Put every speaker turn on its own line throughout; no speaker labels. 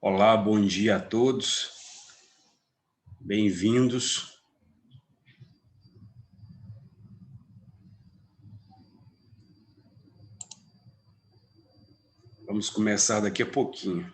Olá, bom dia a todos. Bem-vindos. Vamos começar daqui a pouquinho.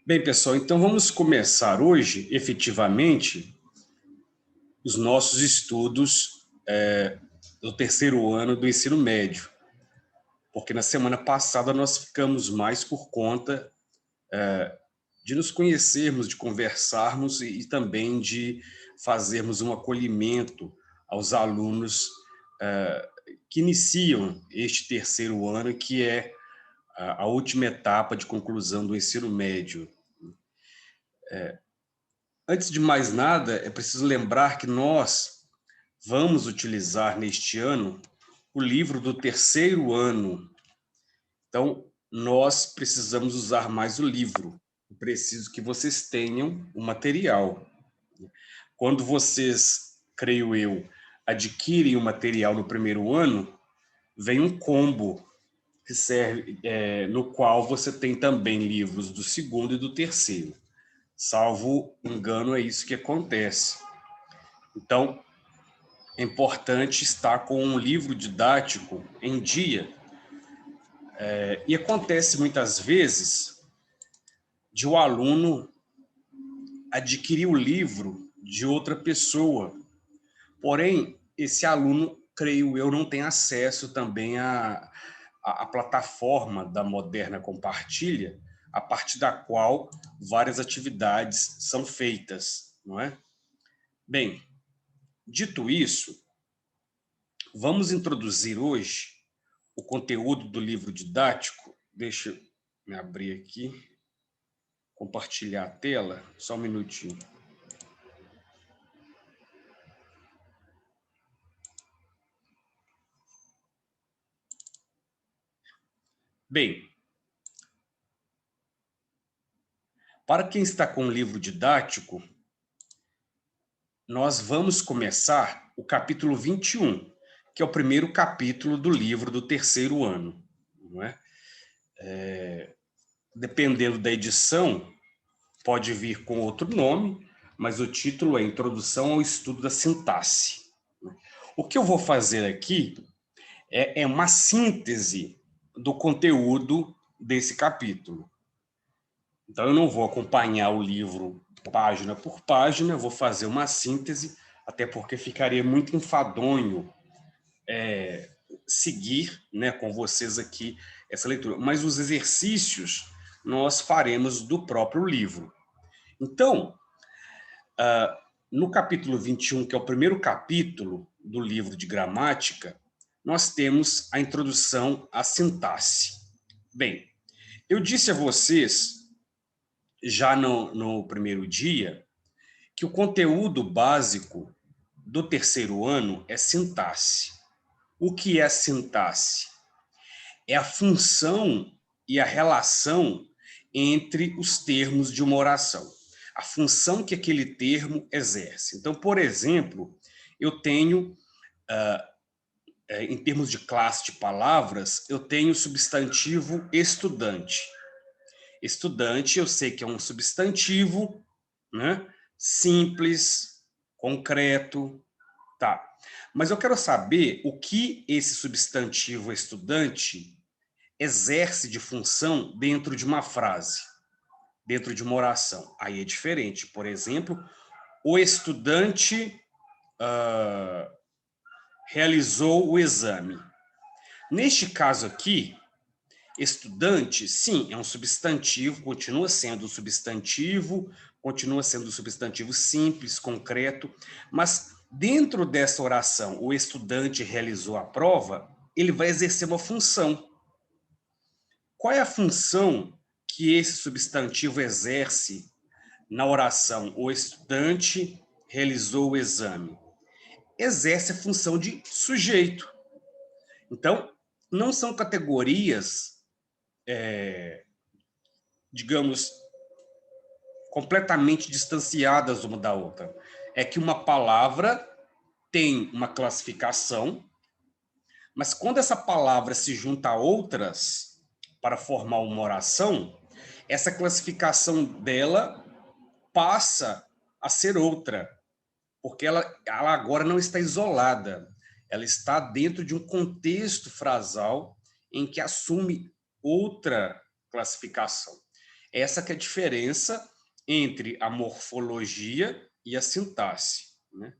Bem, pessoal, então vamos começar hoje, efetivamente, os nossos estudos do terceiro ano do ensino médio, porque na semana passada nós ficamos mais por conta de nos conhecermos, de conversarmos e também de fazermos um acolhimento aos alunos que iniciam este terceiro ano, que é a última etapa de conclusão do ensino médio. Antes de mais nada, é preciso lembrar que nós vamos utilizar neste ano o livro do terceiro ano. Então, nós precisamos usar mais o livro. Eu preciso que vocês tenham o material. Quando vocês, creio eu, adquirem o material no primeiro ano, vem um combo que serve, no qual você tem também livros do segundo e do terceiro. Salvo engano, é isso que acontece. Então, é importante estar com um livro didático em dia. E acontece muitas vezes de o aluno adquirir o livro de outra pessoa. Porém, esse aluno, creio eu, não tem acesso também à plataforma da Moderna Compartilha, a partir da qual várias atividades são feitas, não é? Bem, dito isso, vamos introduzir hoje o conteúdo do livro didático. Deixa eu me abrir aqui, compartilhar a tela, só um minutinho. Bem, para quem está com o livro didático, nós vamos começar o capítulo 21, que é o primeiro capítulo do livro do terceiro ano, não é? Dependendo da edição, pode vir com outro nome, mas o título é Introdução ao Estudo da Sintaxe. O que eu vou fazer aqui é uma síntese do conteúdo desse capítulo. Então, eu não vou acompanhar o livro página por página, vou fazer uma síntese, até porque ficaria muito enfadonho seguir, né, com vocês aqui essa leitura. Mas os exercícios nós faremos do próprio livro. Então, no capítulo 21, que é o primeiro capítulo do livro de gramática, nós temos a introdução à sintaxe. Bem, eu disse a vocês, já no primeiro dia, que o conteúdo básico do terceiro ano é sintaxe. O que é sintaxe? É a função e a relação entre os termos de uma oração. A função que aquele termo exerce. Então, por exemplo, eu tenho, em termos de classe de palavras, eu tenho o substantivo estudante. Estudante, eu sei que é um substantivo, né? Simples, concreto, tá. Mas eu quero saber o que esse substantivo estudante exerce de função dentro de uma frase, dentro de uma oração. Aí é diferente. Por exemplo, o estudante realizou o exame. Neste caso aqui, estudante, sim, é um substantivo, continua sendo um substantivo simples, concreto, mas dentro dessa oração, o estudante realizou a prova, ele vai exercer uma função. Qual é a função que esse substantivo exerce na oração? O estudante realizou o exame. Exerce a função de sujeito. Então, não são categorias, digamos, completamente distanciadas uma da outra. É que uma palavra tem uma classificação, mas quando essa palavra se junta a outras para formar uma oração, essa classificação dela passa a ser outra, porque ela agora não está isolada, ela está dentro de um contexto frasal em que assume outra classificação. Essa que é a diferença entre a morfologia e a sintaxe, né?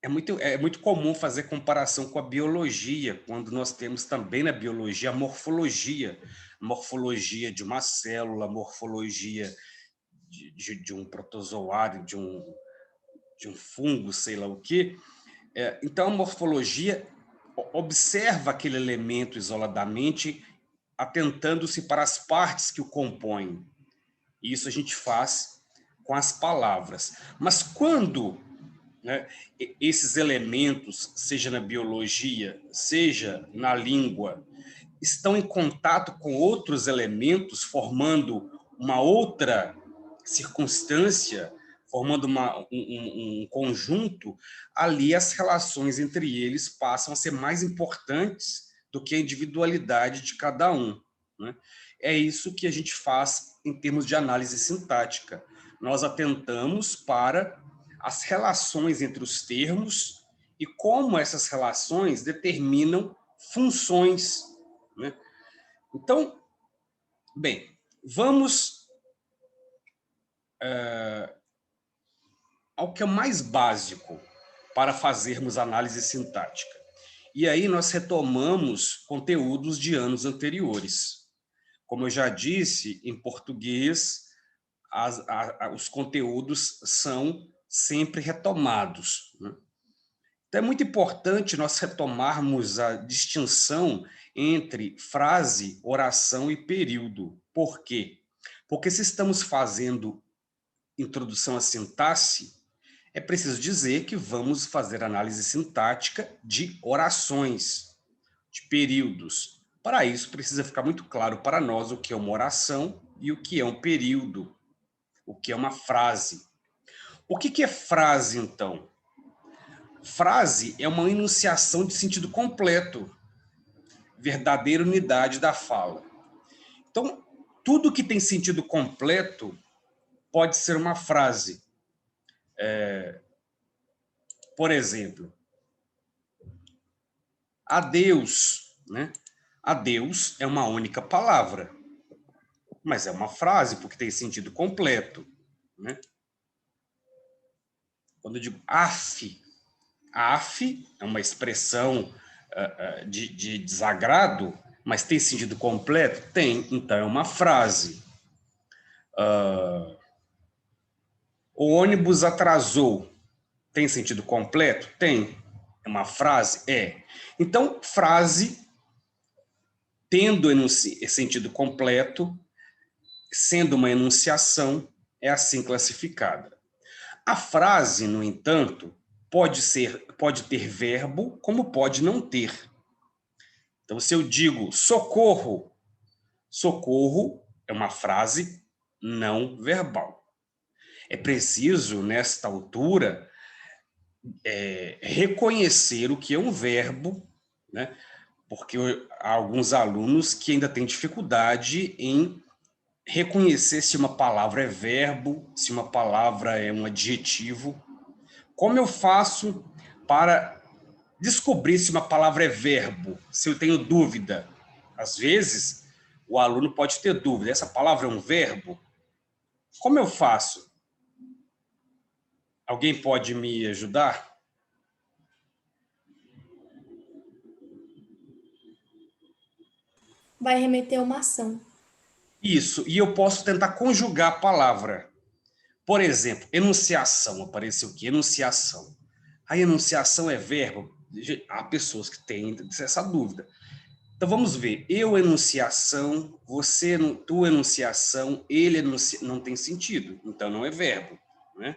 É muito comum fazer comparação com a biologia, quando nós temos também na biologia a morfologia de uma célula, morfologia de um protozoário, de um fungo, sei lá o quê. Então, a morfologia observa aquele elemento isoladamente, atentando-se para as partes que o compõem. Isso a gente faz com as palavras. Mas quando, né, esses elementos, seja na biologia, seja na língua, estão em contato com outros elementos, formando uma outra circunstância, formando um conjunto, ali as relações entre eles passam a ser mais importantes do que a individualidade de cada um, né? É isso que a gente faz em termos de análise sintática. Nós atentamos para as relações entre os termos e como essas relações determinam funções, né? Então, bem, vamos ao que é mais básico para fazermos análise sintática. E aí nós retomamos conteúdos de anos anteriores. Como eu já disse, em português, os conteúdos são sempre retomados, né? Então, é muito importante nós retomarmos a distinção entre frase, oração e período. Por quê? Porque se estamos fazendo introdução à sintaxe, é preciso dizer que vamos fazer análise sintática de orações, de períodos. Para isso, precisa ficar muito claro para nós o que é uma oração e o que é um período, o que é uma frase. O que é frase, então? Frase é uma enunciação de sentido completo, verdadeira unidade da fala. Então, tudo que tem sentido completo pode ser uma frase. Por exemplo, adeus, né? Adeus é uma única palavra, mas é uma frase porque tem sentido completo, né? Quando eu digo af é uma expressão de desagrado, mas tem sentido completo? Tem, então é uma frase. O ônibus atrasou, tem sentido completo? Tem. É uma frase? É. Então, frase, tendo sentido completo, sendo uma enunciação, é assim classificada. A frase, no entanto, pode ter verbo, como pode não ter. Então, se eu digo socorro, socorro é uma frase não verbal. É preciso, nesta altura, reconhecer o que é um verbo, né? Porque há alguns alunos que ainda têm dificuldade em reconhecer se uma palavra é verbo, se uma palavra é um adjetivo. Como eu faço para descobrir se uma palavra é verbo, se eu tenho dúvida? Às vezes, o aluno pode ter dúvida, essa palavra é um verbo? Como eu faço? Alguém pode me ajudar?
Vai remeter a uma ação.
Isso, e eu posso tentar conjugar a palavra. Por exemplo, enunciação, apareceu aqui, enunciação. A enunciação é verbo? Há pessoas que têm essa dúvida. Então, vamos ver. Eu, enunciação, você, tu, enunciação, ele, não tem sentido. Então, não é verbo, né?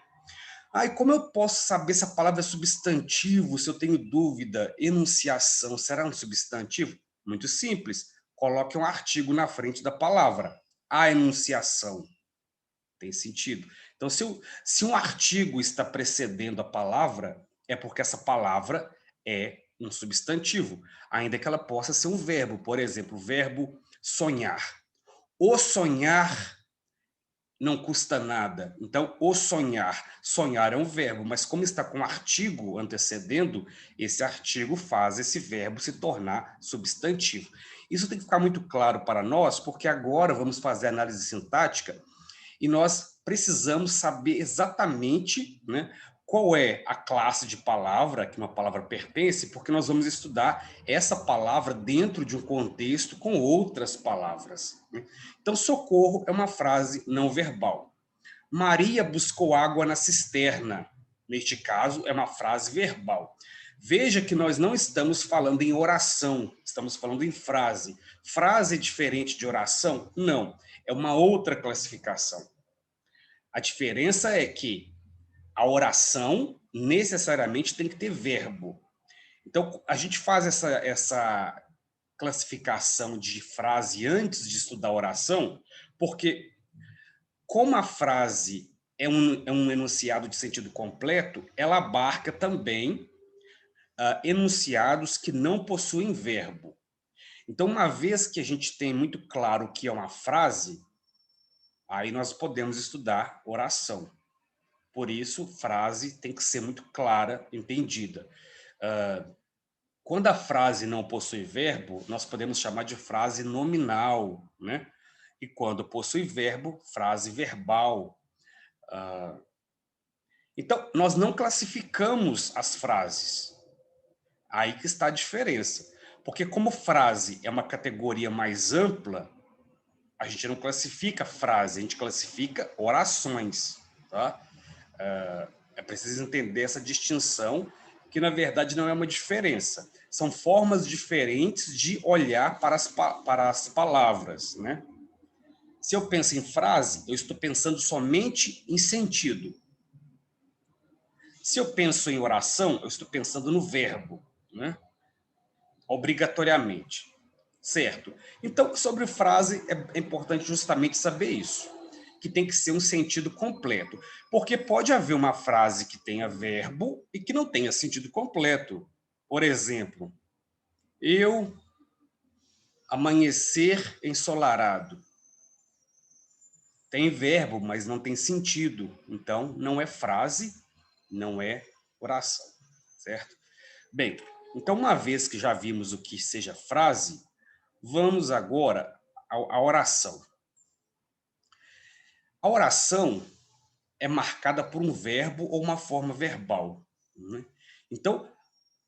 Ah, e como eu posso saber se a palavra é substantivo, se eu tenho dúvida? Enunciação, será um substantivo? Muito simples. Coloque um artigo na frente da palavra. A enunciação. Tem sentido. Então, se um artigo está precedendo a palavra, é porque essa palavra é um substantivo, ainda que ela possa ser um verbo. Por exemplo, o verbo sonhar. O sonhar não custa nada. Então, o sonhar. Sonhar é um verbo, mas como está com um artigo antecedendo, esse artigo faz esse verbo se tornar substantivo. Isso tem que ficar muito claro para nós, porque agora vamos fazer análise sintática e nós precisamos saber exatamente, né, qual é a classe de palavra que uma palavra pertence, porque nós vamos estudar essa palavra dentro de um contexto com outras palavras, né? Então, socorro é uma frase não verbal. Maria buscou água na cisterna. Neste caso, é uma frase verbal. Veja que nós não estamos falando em oração, estamos falando em frase. Frase é diferente de oração? Não, é uma outra classificação. A diferença é que a oração necessariamente tem que ter verbo. Então, a gente faz essa classificação de frase antes de estudar a oração, porque como a frase é um enunciado de sentido completo, ela abarca também enunciados que não possuem verbo. Então, uma vez que a gente tem muito claro o que é uma frase, aí nós podemos estudar oração. Por isso, frase tem que ser muito clara, entendida. Quando a frase não possui verbo, nós podemos chamar de frase nominal, né? E quando possui verbo, frase verbal. Então, nós não classificamos as frases. Aí que está a diferença. Porque como frase é uma categoria mais ampla, a gente não classifica frase, a gente classifica orações, tá? É preciso entender essa distinção, que na verdade não é uma diferença. São formas diferentes de olhar para as palavras, né? Se eu penso em frase, eu estou pensando somente em sentido. Se eu penso em oração, eu estou pensando no verbo, né? Obrigatoriamente. Certo? Então, sobre frase, é importante justamente saber isso, que tem que ser um sentido completo. Porque pode haver uma frase que tenha verbo e que não tenha sentido completo. Por exemplo, eu amanhecer ensolarado. Tem verbo, mas não tem sentido. Então, não é frase, não é oração. Certo? Bem, então, uma vez que já vimos o que seja frase, vamos agora à oração. A oração é marcada por um verbo ou uma forma verbal, né? Então,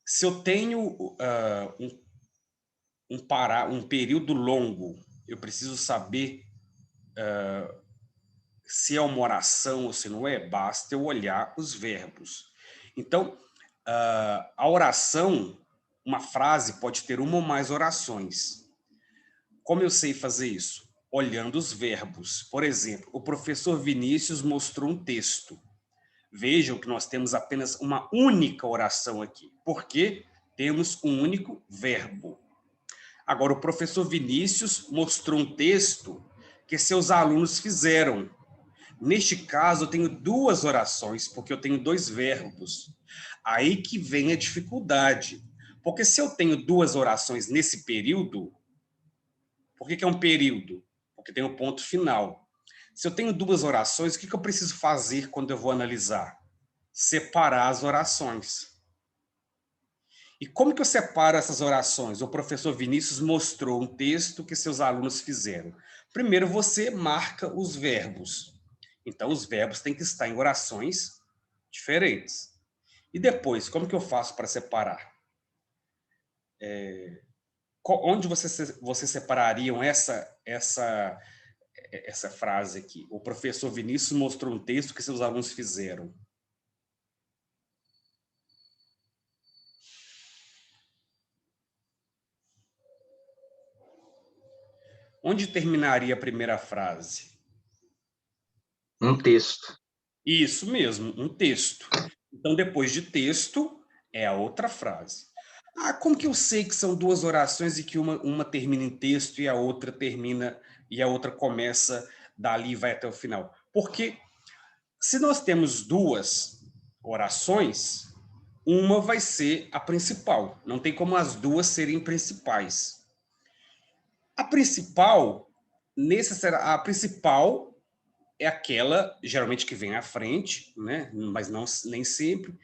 se eu tenho um período longo, eu preciso saber se é uma oração ou se não é, basta eu olhar os verbos. Então, a oração, uma frase pode ter uma ou mais orações. Como eu sei fazer isso? Olhando os verbos. Por exemplo, o professor Vinícius mostrou um texto. Vejam que nós temos apenas uma única oração aqui, porque temos um único verbo. Agora, o professor Vinícius mostrou um texto que seus alunos fizeram. Neste caso, eu tenho duas orações, porque eu tenho dois verbos. Aí que vem a dificuldade. Porque se eu tenho duas orações nesse período, por que é um período? Porque tem um ponto final. Se eu tenho duas orações, o que eu preciso fazer quando eu vou analisar? Separar as orações. E como que eu separo essas orações? O professor Vinícius mostrou um texto que seus alunos fizeram. Primeiro, você marca os verbos. Então, os verbos têm que estar em orações diferentes. E depois, como que eu faço para separar? Onde você separariam essa frase aqui? O professor Vinícius mostrou um texto que seus alunos fizeram. Onde terminaria a primeira frase?
Um texto.
Isso mesmo, um texto. Então, depois de texto, é a outra frase. Ah, como que eu sei que são duas orações e que uma termina em texto e a outra termina e a outra começa dali e vai até o final? Porque se nós temos duas orações, uma vai ser a principal. Não tem como as duas serem principais. A principal, a principal é aquela, geralmente, que vem à frente, né? Mas não, nem sempre.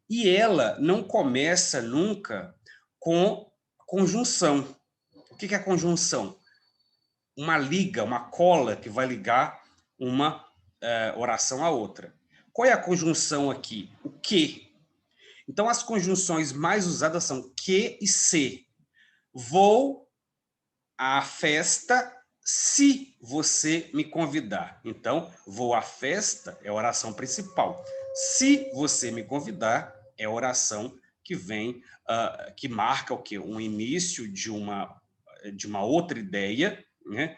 E ela não começa nunca com conjunção. O que é a conjunção? Uma liga, uma cola que vai ligar uma oração à outra. Qual é a conjunção aqui? O que. Então, as conjunções mais usadas são que e se. Vou à festa se você me convidar. Então, vou à festa é a oração principal. Se você me convidar é a oração que vem, que marca o quê? Um início de uma outra ideia, né?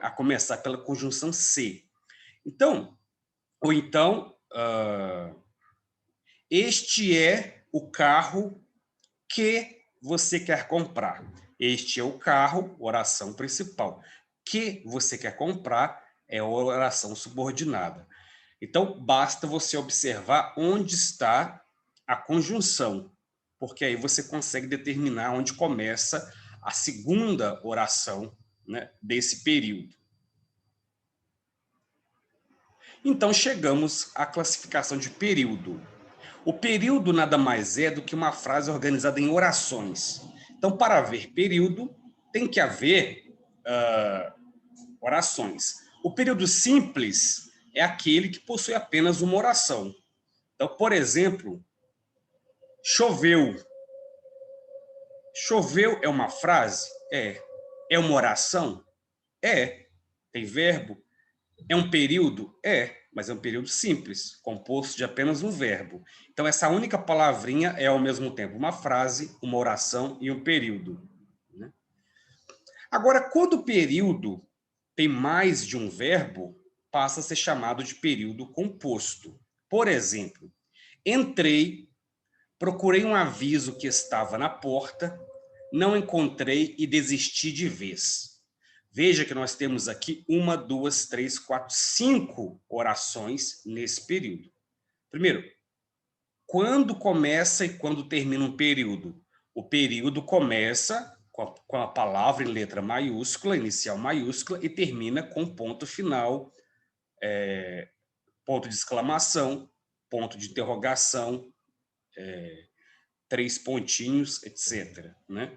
A começar pela conjunção se. Então, ou então, este é o carro que você quer comprar. Este é o carro, oração principal. Que você quer comprar é a oração subordinada. Então, basta você observar onde está a conjunção, porque aí você consegue determinar onde começa a segunda oração, né, desse período. Então, chegamos à classificação de período. O período nada mais é do que uma frase organizada em orações. Então, para haver período, tem que haver orações. O período simples é aquele que possui apenas uma oração. Então, por exemplo, choveu. Choveu é uma frase? É. É uma oração? É. Tem verbo? É um período? É, mas é um período simples, composto de apenas um verbo. Então, essa única palavrinha é, ao mesmo tempo, uma frase, uma oração e um período. Né? Agora, quando o período tem mais de um verbo, passa a ser chamado de período composto. Por exemplo, entrei, procurei um aviso que estava na porta, não encontrei e desisti de vez. Veja que nós temos aqui 1, 2, 3, 4, 5 orações nesse período. Primeiro, quando começa e quando termina um período? O período começa com a palavra em letra maiúscula, inicial maiúscula, e termina com ponto final, ponto de exclamação, ponto de interrogação, 3 pontinhos, etc. Né?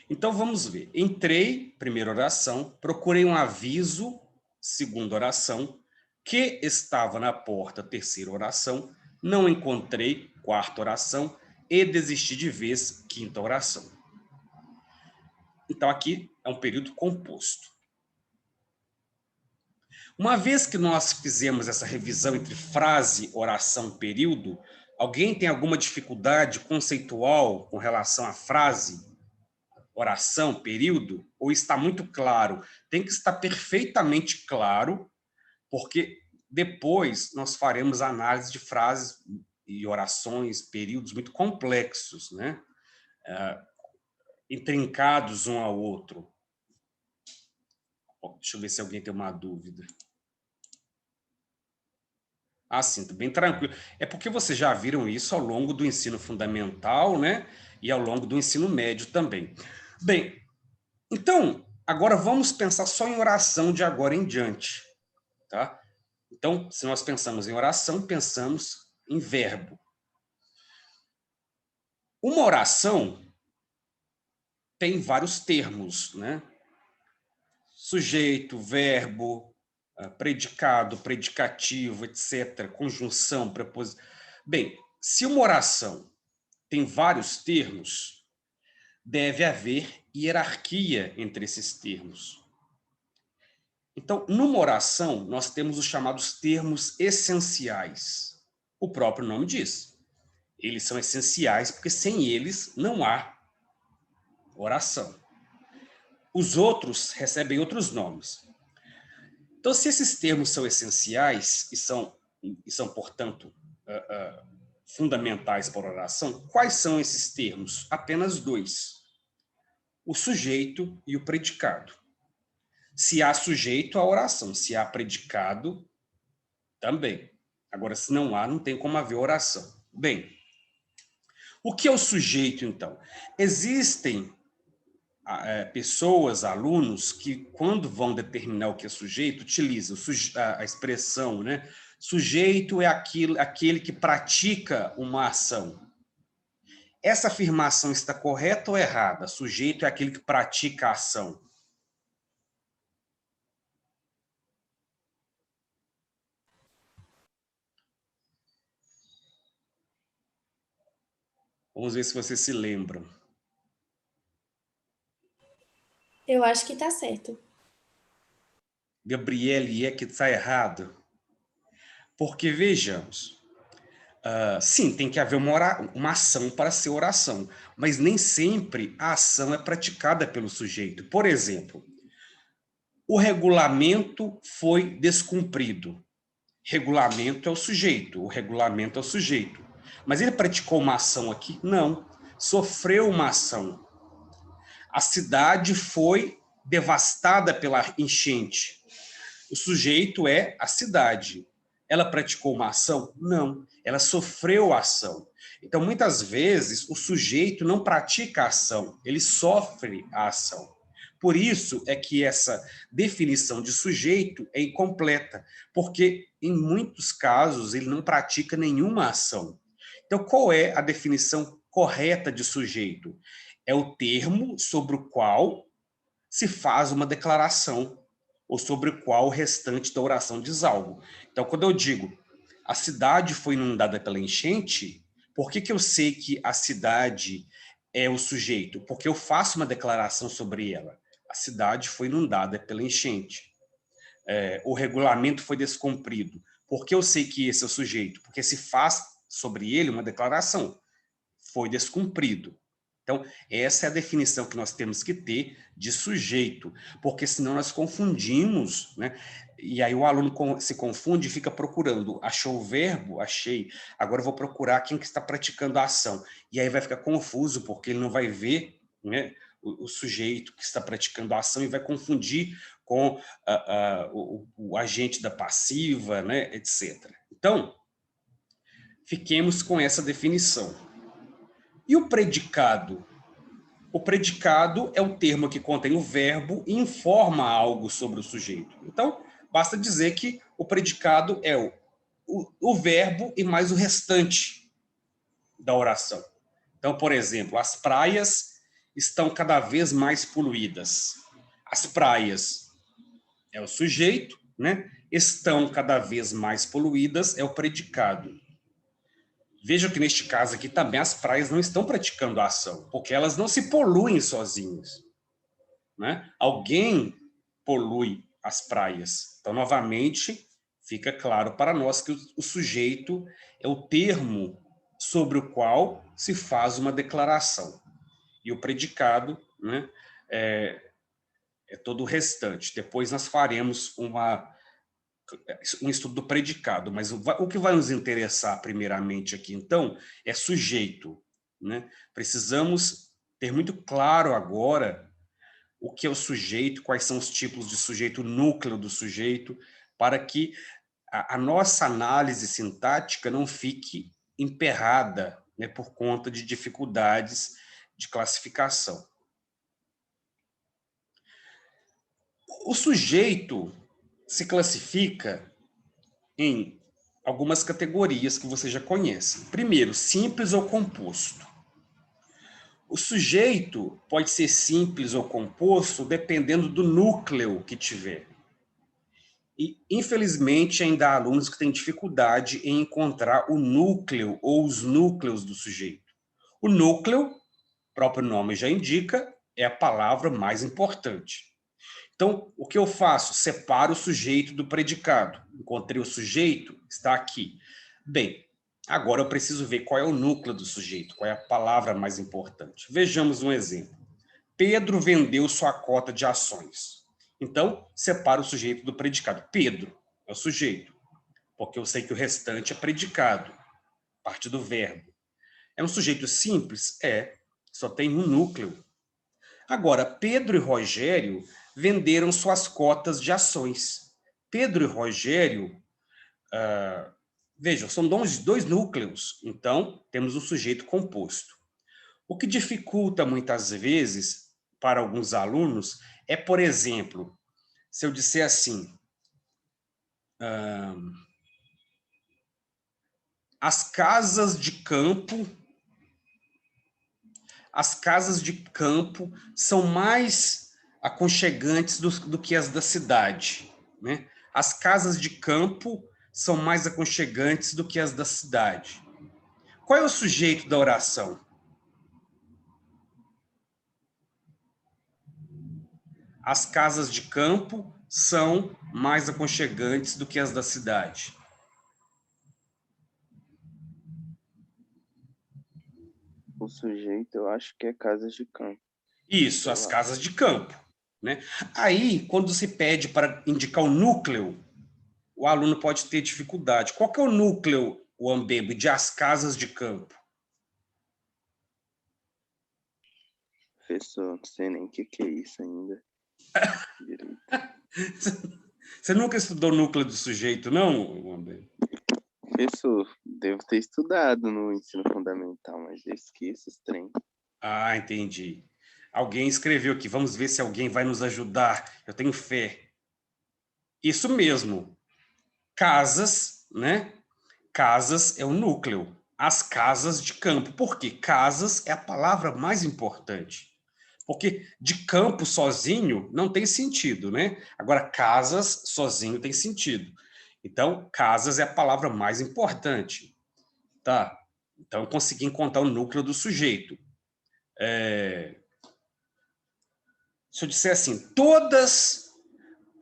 Então, vamos ver. Entrei, primeira oração, procurei um aviso, segunda oração, que estava na porta, terceira oração, não encontrei, quarta oração, e desisti de vez, quinta oração. Então, aqui é um período composto. Uma vez que nós fizemos essa revisão entre frase, oração, período, alguém tem alguma dificuldade conceitual com relação à frase, oração, período, ou está muito claro? Tem que estar perfeitamente claro, porque depois nós faremos análise de frases e orações, períodos muito complexos, né? Intrincados um ao outro. Deixa eu ver se alguém tem uma dúvida. Ah, sim, bem tranquilo. É porque vocês já viram isso ao longo do ensino fundamental, né? E ao longo do ensino médio também. Bem, então, agora vamos pensar só em oração de agora em diante, tá? Então, se nós pensamos em oração, pensamos em verbo. Uma oração tem vários termos, né? Sujeito, verbo, predicado, predicativo, etc., conjunção, preposição. Bem, se uma oração tem vários termos, deve haver hierarquia entre esses termos. Então, numa oração, nós temos os chamados termos essenciais. O próprio nome diz. Eles são essenciais porque sem eles não há oração. Os outros recebem outros nomes. Então, se esses termos são essenciais e são portanto, fundamentais para a oração, quais são esses termos? Apenas dois: o sujeito e o predicado. Se há sujeito, há oração. Se há predicado, também. Agora, se não há, não tem como haver oração. Bem, o que é o sujeito, então? Existem pessoas, alunos, que quando vão determinar o que é sujeito, utilizam a expressão, né? Sujeito é aquele que pratica uma ação. Essa afirmação está correta ou errada? Sujeito é aquele que pratica a ação. Vamos ver se vocês se lembram.
Eu acho que tá certo.
Gabriele, é que está errado? Porque, vejamos, sim, tem que haver uma ação para ser oração, mas nem sempre a ação é praticada pelo sujeito. Por exemplo, o regulamento foi descumprido. Regulamento é o sujeito, o regulamento é o sujeito. Mas ele praticou uma ação aqui? Não. Sofreu uma ação. A cidade foi devastada pela enchente. O sujeito é a cidade. Ela praticou uma ação? Não. Ela sofreu a ação. Então, muitas vezes, o sujeito não pratica a ação, ele sofre a ação. Por isso é que essa definição de sujeito é incompleta, porque, em muitos casos, ele não pratica nenhuma ação. Então, qual é a definição correta de sujeito? É o termo sobre o qual se faz uma declaração, ou sobre o qual o restante da oração diz algo. Então, quando eu digo a cidade foi inundada pela enchente, por que eu sei que a cidade é o sujeito? Porque eu faço uma declaração sobre ela. A cidade foi inundada pela enchente. O regulamento foi descumprido. Por que eu sei que esse é o sujeito? Porque se faz sobre ele uma declaração. Foi descumprido. Então, essa é a definição que nós temos que ter de sujeito, porque senão nós confundimos, né? E aí o aluno se confunde e fica procurando. Achou o verbo? Achei. Agora eu vou procurar quem que está praticando a ação. E aí vai ficar confuso, porque ele não vai ver, né, o sujeito que está praticando a ação e vai confundir com o agente da passiva, né, etc. Então, fiquemos com essa definição. E o predicado? O predicado é o termo que contém o verbo e informa algo sobre o sujeito. Então, basta dizer que o predicado é o verbo e mais o restante da oração. Então, por exemplo, as praias estão cada vez mais poluídas. As praias é o sujeito, né? Estão cada vez mais poluídas é o predicado. Veja que neste caso aqui também as praias não estão praticando a ação, porque elas não se poluem sozinhas, né? Alguém polui as praias. Então, novamente, fica claro para nós que o sujeito é o termo sobre o qual se faz uma declaração. E o predicado, né, é todo o restante. Depois nós faremos um estudo do predicado, mas o que vai nos interessar primeiramente aqui, então, é sujeito, né? Precisamos ter muito claro agora o que é o sujeito, quais são os tipos de sujeito, o núcleo do sujeito, para que a nossa análise sintática não fique emperrada, né, por conta de dificuldades de classificação. O sujeito se classifica em algumas categorias que você já conhece. Primeiro, simples ou composto. O sujeito pode ser simples ou composto dependendo do núcleo que tiver. E, infelizmente, ainda há alunos que têm dificuldade em encontrar o núcleo ou os núcleos do sujeito. O núcleo, o próprio nome já indica, é a palavra mais importante. Então, o que eu faço? Separo o sujeito do predicado. Encontrei o sujeito, está aqui. Bem, agora eu preciso ver qual é o núcleo do sujeito, qual é a palavra mais importante. Vejamos um exemplo. Pedro vendeu sua cota de ações. Então, separa o sujeito do predicado. Pedro é o sujeito, porque eu sei que o restante é predicado, parte do verbo. É um sujeito simples? É, só tem um núcleo. Agora, Pedro e Rogério venderam suas cotas de ações. Pedro e Rogério, vejam, são dois núcleos, então temos um sujeito composto. O que dificulta muitas vezes para alguns alunos é, por exemplo, se eu disser assim, as casas de campo são mais aconchegantes do que as da cidade, né? As casas de campo são mais aconchegantes do que as da cidade. Qual é o sujeito da oração? As casas de campo são mais aconchegantes do que as da cidade.
O sujeito, eu acho que é casas de campo.
Isso, as casas de campo, né? Aí, quando se pede para indicar o núcleo, o aluno pode ter dificuldade. Qual que é o núcleo, o Ambembe, de as casas de campo?
Professor, não sei nem o que é isso ainda. Direito.
Você nunca estudou o núcleo do sujeito, não, Ambembe?
Professor, devo ter estudado no ensino fundamental, mas eu esqueço os trem.
Ah, entendi. Alguém escreveu aqui, vamos ver se alguém vai nos ajudar. Eu tenho fé. Isso mesmo. Casas, né? Casas é o núcleo. As casas de campo. Por quê? Casas é a palavra mais importante. Porque de campo sozinho não tem sentido, né? Agora, casas sozinho tem sentido. Então, casas é a palavra mais importante. Tá? Então, eu consegui encontrar o núcleo do sujeito. Se eu disser assim, todas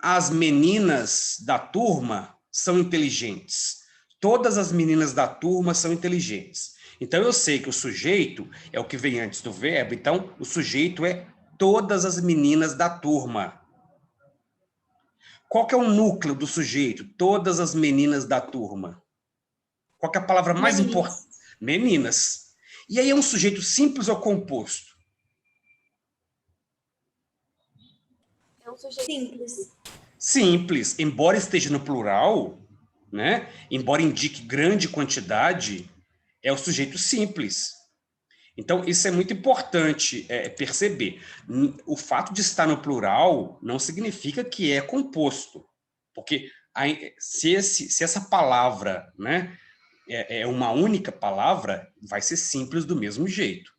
as meninas da turma são inteligentes. Todas as meninas da turma são inteligentes. Então, eu sei que o sujeito é o que vem antes do verbo, então o sujeito é todas as meninas da turma. Qual que é o núcleo do sujeito? Todas as meninas da turma. Qual que é a palavra mais importante? Meninas. E aí é um sujeito simples ou composto?
É um sujeito simples.
Simples. Embora esteja no plural, né? Embora indique grande quantidade, é o sujeito simples. Então, isso é muito importante perceber. O fato de estar no plural não significa que é composto. Porque se essa palavra, né, é uma única palavra, vai ser simples do mesmo jeito.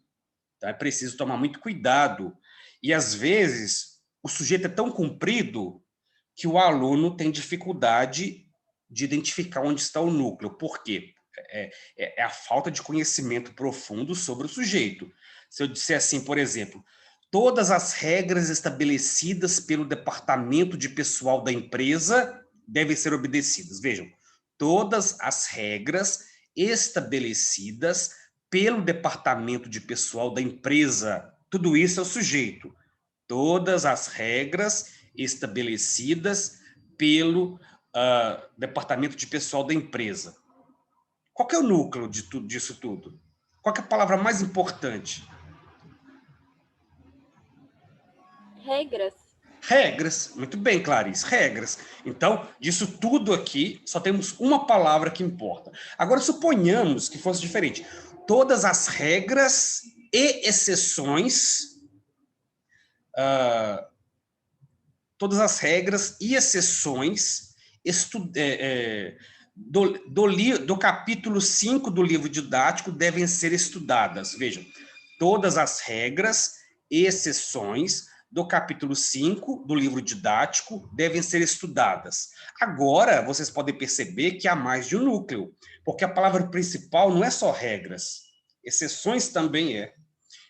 Então, é preciso tomar muito cuidado. E, às vezes, o sujeito é tão comprido que o aluno tem dificuldade de identificar onde está o núcleo. Por quê? É a falta de conhecimento profundo sobre o sujeito. Se eu disser assim, por exemplo, todas as regras estabelecidas pelo departamento de pessoal da empresa devem ser obedecidas. Vejam, todas as regras estabelecidas pelo departamento de pessoal da empresa. Tudo isso é o sujeito. Todas as regras estabelecidas pelo departamento de pessoal da empresa. Qual que é o núcleo disso tudo? Qual que é a palavra mais importante?
Regras.
Regras. Muito bem, Clarice, regras. Então, disso tudo aqui, só temos uma palavra que importa. Agora, suponhamos que fosse diferente. Todas as regras e exceções... todas as regras e exceções do capítulo 5 do livro didático devem ser estudadas. Vejam, todas as regras e exceções do capítulo 5 do livro didático devem ser estudadas. Agora, vocês podem perceber que há mais de um núcleo, porque a palavra principal não é só regras, exceções também é.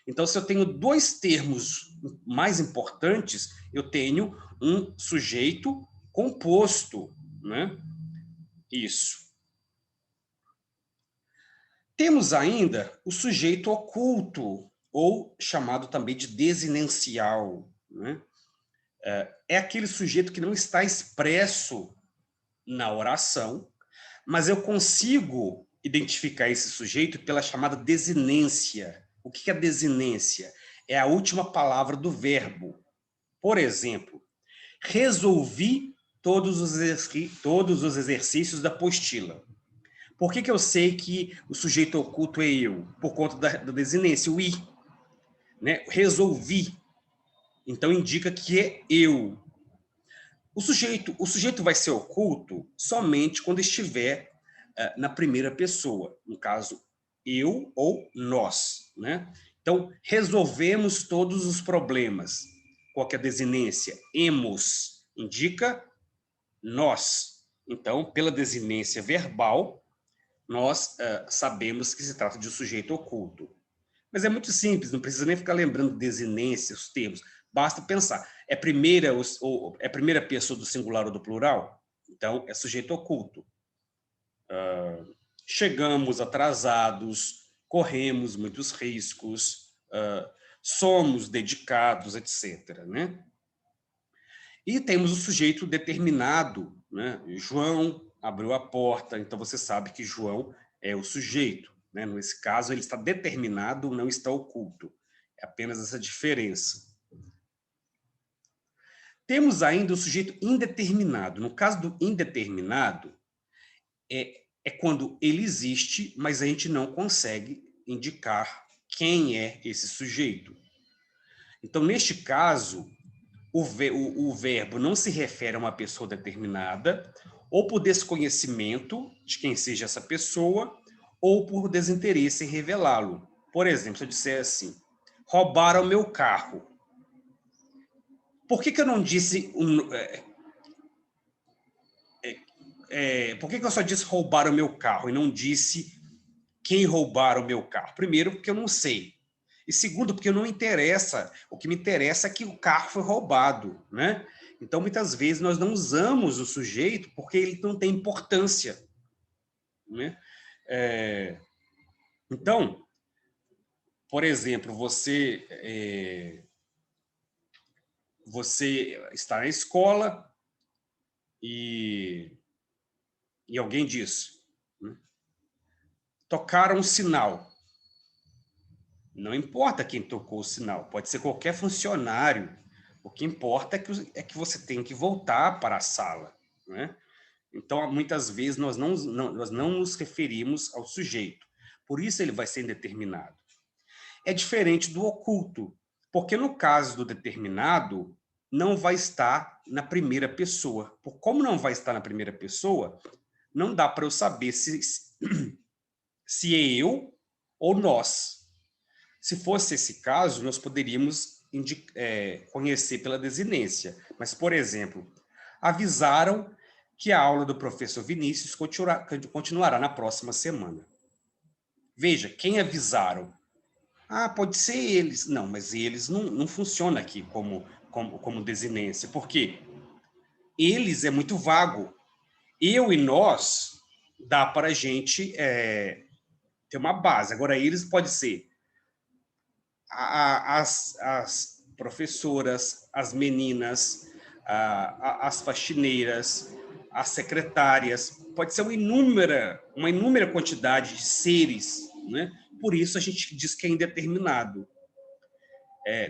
Então, se eu tenho dois termos mais importantes, eu tenho um sujeito composto, né? Isso. Temos ainda o sujeito oculto. ou chamado também de desinencial, né? É aquele sujeito que não está expresso na oração, mas eu consigo identificar esse sujeito pela chamada desinência. O que é desinência? É a última palavra do verbo. Por exemplo, resolvi todos os exercícios da apostila. Por que eu sei que o sujeito oculto é eu? Por conta da desinência, o i. Né? Resolvi. Então, indica que é eu. O sujeito vai ser oculto somente quando estiver na primeira pessoa. No caso, eu ou nós. Né? Então, resolvemos todos os problemas. Qual que é a desinência? Emos. Indica nós. Então, pela desinência verbal, nós sabemos que se trata de um sujeito oculto. Mas é muito simples, não precisa nem ficar lembrando desinência, os termos. Basta pensar. É primeira pessoa do singular ou do plural? Então, é sujeito oculto. Chegamos atrasados, corremos muitos riscos, somos dedicados, etc. Né? E temos o sujeito determinado. Né? João abriu a porta, então você sabe que João é o sujeito. Né? Nesse caso, ele está determinado, não está oculto. É apenas essa diferença. Temos ainda o sujeito indeterminado. No caso do indeterminado, é quando ele existe, mas a gente não consegue indicar quem é esse sujeito. Então, neste caso, o verbo não se refere a uma pessoa determinada, ou por desconhecimento de quem seja essa pessoa, ou por desinteresse em revelá-lo. Por exemplo, se eu disser assim, roubaram meu carro. Por que eu não disse... por que eu só disse roubaram meu carro e não disse quem roubaram meu carro? Primeiro, porque eu não sei. E segundo, porque não interessa. O que me interessa é que o carro foi roubado, né? Então, muitas vezes, nós não usamos o sujeito porque ele não tem importância, né? Então, por exemplo, você está na escola e alguém diz, né? Tocaram um sinal. Não importa quem tocou o sinal, pode ser qualquer funcionário. O que importa é que você tem que voltar para a sala, né? Então, muitas vezes, nós não nos referimos ao sujeito. Por isso, ele vai ser indeterminado. É diferente do oculto, porque no caso do determinado, não vai estar na primeira pessoa. Como não vai estar na primeira pessoa, não dá para eu saber se é eu ou nós. Se fosse esse caso, nós poderíamos conhecer pela desinência. Mas, por exemplo, avisaram que a aula do professor Vinícius continuará na próxima semana. Veja, quem avisaram? Ah, pode ser eles. Não, mas eles não funciona aqui como desinência. Por quê? Eles é muito vago. Eu e nós dá para a gente ter uma base. Agora, eles pode ser as professoras, as meninas, as faxineiras, as secretárias, pode ser uma inúmera quantidade de seres, né? Por isso a gente diz que é indeterminado.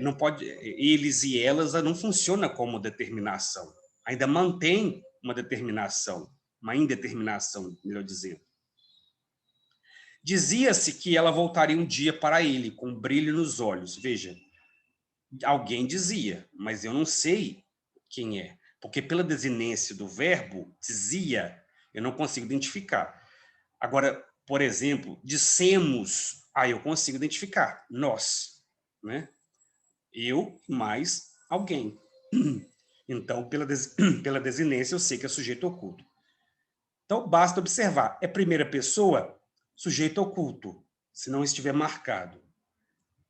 Não pode, eles e elas não funciona como determinação, ainda mantém uma determinação, uma indeterminação, melhor dizendo. Dizia-se que ela voltaria um dia para ele, com um brilho nos olhos. Veja, alguém dizia, mas eu não sei quem é. Porque pela desinência do verbo, dizia, eu não consigo identificar. Agora, por exemplo, dissemos, eu consigo identificar, nós, né? Eu mais alguém. Então, pela desinência, eu sei que é sujeito oculto. Então, basta observar, é primeira pessoa, sujeito oculto, se não estiver marcado.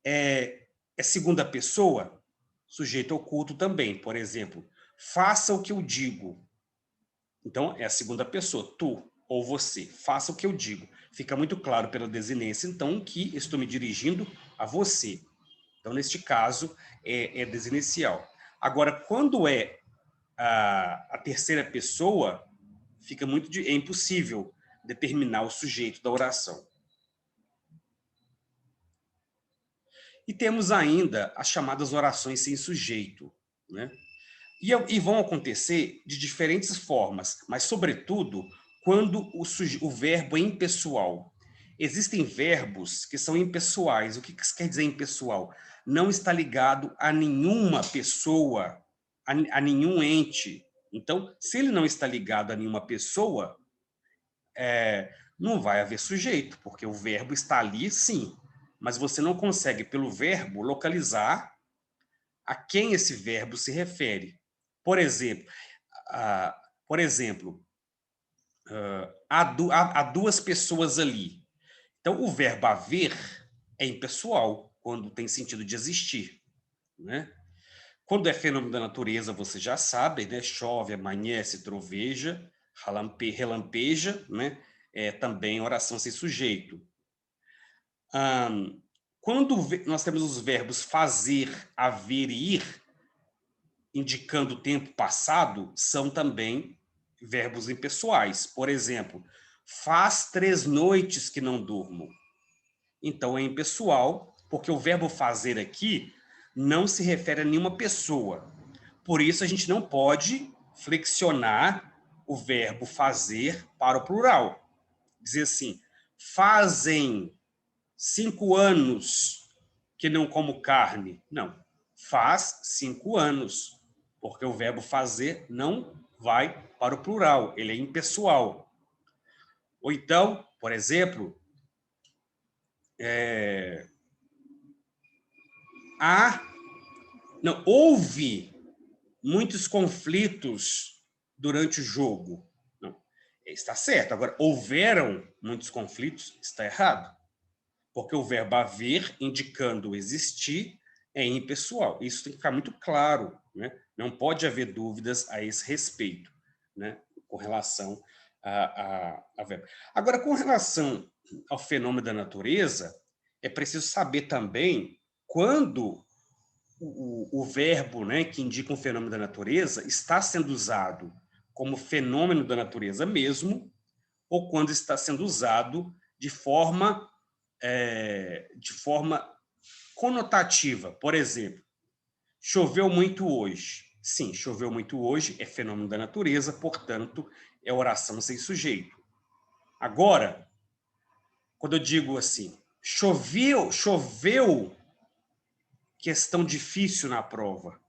É segunda pessoa, sujeito oculto também. Por exemplo, faça o que eu digo. Então, é a segunda pessoa, tu ou você. Faça o que eu digo. Fica muito claro pela desinência, então, que estou me dirigindo a você. Então, neste caso, é desinicial. Agora, quando é a terceira pessoa, é impossível determinar o sujeito da oração. E temos ainda as chamadas orações sem sujeito, né? E vão acontecer de diferentes formas, mas, sobretudo, quando o verbo é impessoal. Existem verbos que são impessoais. O que isso quer dizer impessoal? Não está ligado a nenhuma pessoa, a nenhum ente. Então, se ele não está ligado a nenhuma pessoa, não vai haver sujeito, porque o verbo está ali, sim, mas você não consegue, pelo verbo, localizar a quem esse verbo se refere. Por exemplo, há duas pessoas ali. Então, o verbo haver é impessoal, quando tem sentido de existir, né? Quando é fenômeno da natureza, você já sabe, né? Chove, amanhece, troveja, relampeja, né? É também oração sem sujeito. Quando nós temos os verbos fazer, haver e ir, indicando o tempo passado, são também verbos impessoais. Por exemplo, faz 3 noites que não durmo. Então, é impessoal, porque o verbo fazer aqui não se refere a nenhuma pessoa. Por isso, a gente não pode flexionar o verbo fazer para o plural. Dizer assim, fazem 5 anos que não como carne. Não, faz 5 anos, porque o verbo fazer não vai para o plural, ele é impessoal. Ou então, por exemplo, houve muitos conflitos durante o jogo. Não, está certo. Agora, houveram muitos conflitos, está errado. Porque o verbo haver, indicando existir, é impessoal. Isso tem que ficar muito claro, né? Não pode haver dúvidas a esse respeito, né? Com relação a verbo. Agora, com relação ao fenômeno da natureza, é preciso saber também quando o verbo, né, que indica um fenômeno da natureza está sendo usado como fenômeno da natureza mesmo, ou quando está sendo usado de forma conotativa. Por exemplo, choveu muito hoje. Sim, choveu muito hoje, é fenômeno da natureza, portanto, é oração sem sujeito. Agora, quando eu digo assim, choveu, questão difícil na prova.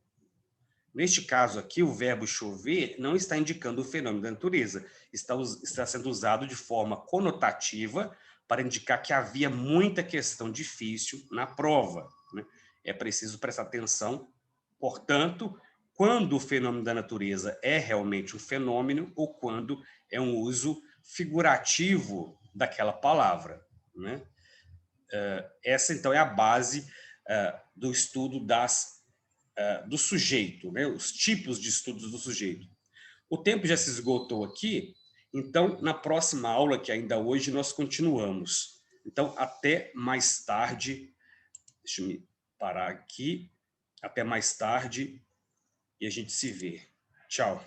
Neste caso aqui, o verbo chover não está indicando o fenômeno da natureza, está sendo usado de forma conotativa para indicar que havia muita questão difícil na prova, né? É preciso prestar atenção, portanto, quando o fenômeno da natureza é realmente um fenômeno ou quando é um uso figurativo daquela palavra, né? Essa, então, é a base do estudo do sujeito, né? Os tipos de estudos do sujeito. O tempo já se esgotou aqui, então, na próxima aula, que ainda hoje, nós continuamos. Então, até mais tarde. Deixa eu me parar aqui. Até mais tarde e a gente se vê. Tchau.